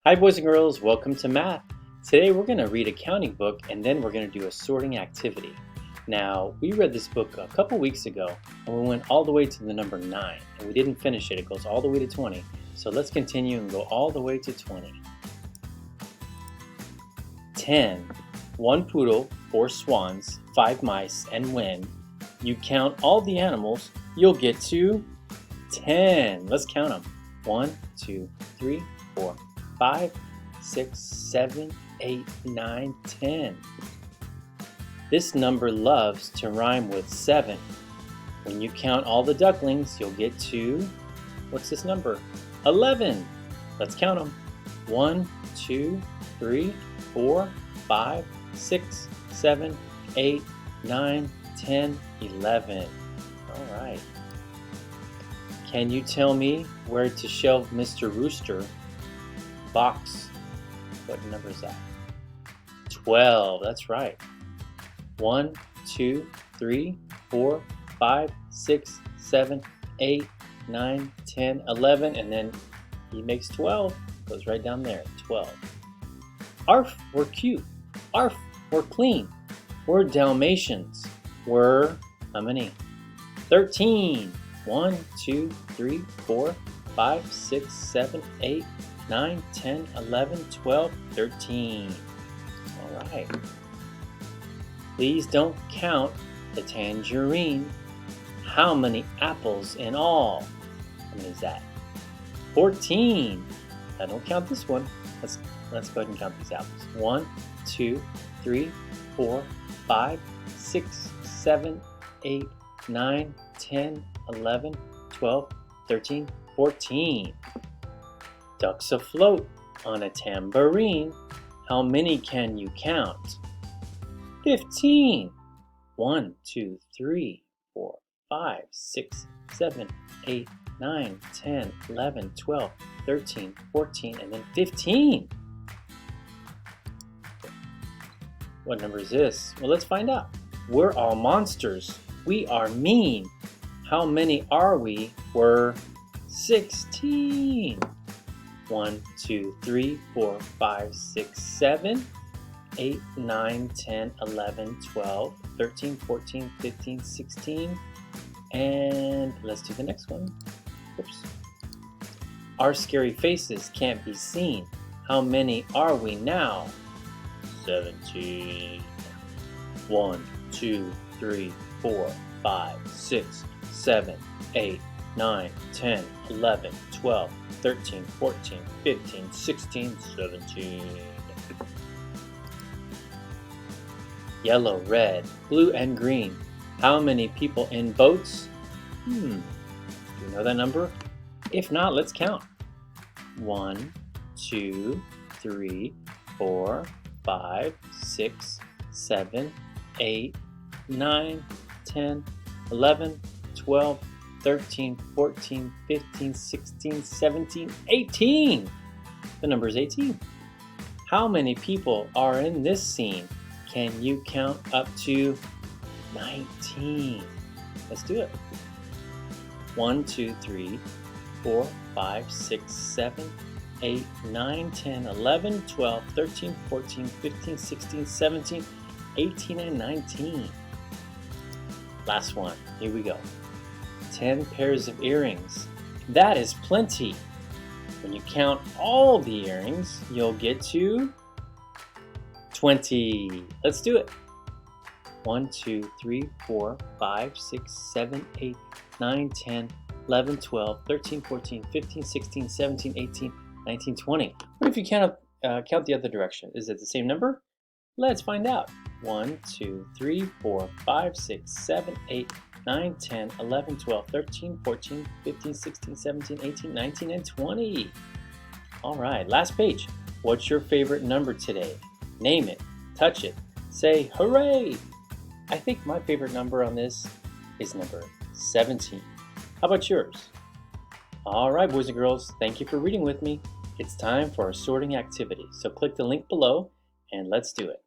Hi boys and girls, welcome to math. Today we're going to read a counting book and then we're going to do a sorting activity. Now, we read this book a couple weeks ago and we went all the way to the number 9 and we didn't finish it. It goes all the way to 20. So let's continue and go all the way to 20. 10. 1 poodle, 4 swans, 5 mice, and when you count all the animals, you'll get to 10. Let's count them. 1, 2, 3, 4, 5, 6, 7, 8, 9, 10. This number loves to rhyme with 7. When you count all the ducklings, you'll get to, what's this number? 11. Let's count them. 1, 2, 3, 4, 5, 6, 7, 8, 9, 10, 11. All right. Can you tell me where to shelve Mr. Rooster? Box. What number is that? 12. That's right. 1, 2, 3, 4, 5, 6, 7, 8, 9, 10, 11, and then he makes 12. Goes right down there. 12. Arf, we're cute. Arf, we're clean. We're Dalmatians. We're how many? 13. 1, 2, 3, 4, 5, 6, 7, 8, 9, 10, 11, 12, 13. All right. Please don't count the tangerine. How many apples in all? How many is that? 14. Now don't count this one. Let's go ahead and count these apples. 1, 2, 3, 4, 5, 6, 7, 8, 9, 10, 11, 12, 13, 14. Ducks afloat on a tambourine. How many can you count? 15. 1, 2, 3, 4, 5, 6, 7, 8, 9, 10, 11, 12, 13, 14, and then 15. What number is this? Well, let's find out. We're all monsters. We are mean. How many are we? We're 16. 1, 2, 3, 4, 5, 6, 7, 8, 9, 10, 11, 12, 13, 14, 15, 16, and let's do the next one. Oops. Our scary faces can't be seen. How many are we now? 17. 1, 2, 3, 4, 5, 6, 7, 8, 9, 10, 11, 12, 13, 14, 15, 16, 17. Yellow, red, blue, and green. How many people in boats? Do you know that number? If not, let's count. 1, 2, 3, 4, 5, 6, 7, 8, 9, 10, 11, 12, 13, 14, 15, 16, 17, 18. The number is 18. How many people are in this scene? Can you count up to 19? Let's do it. 1, 2, 3, 4, 5, 6, 7, 8, 9, 10, 11, 12, 13, 14, 15, 16, 17, 18, and 19. Last one. Here we go. 10 pairs of earrings. That is plenty. When you count all the earrings, you'll get to 20. Let's do it. 1, 2, 3, 4, 5, 6, 7, 8, 9, 10, 11, 12, 13, 14, 15, 16, 17, 18, 19, 20. What if you count the other direction? Is it the same number? Let's find out. 1, 2, 3, 4, 5, 6, 7, 8, 9, 10, 11, 12, 13, 14, 15, 16, 17, 18, 19, and 20. All right, last page. What's your favorite number today? Name it, touch it, say hooray. I think my favorite number on this is number 17. How about yours? All right, boys and girls, thank you for reading with me. It's time for our sorting activity. So click the link below and let's do it.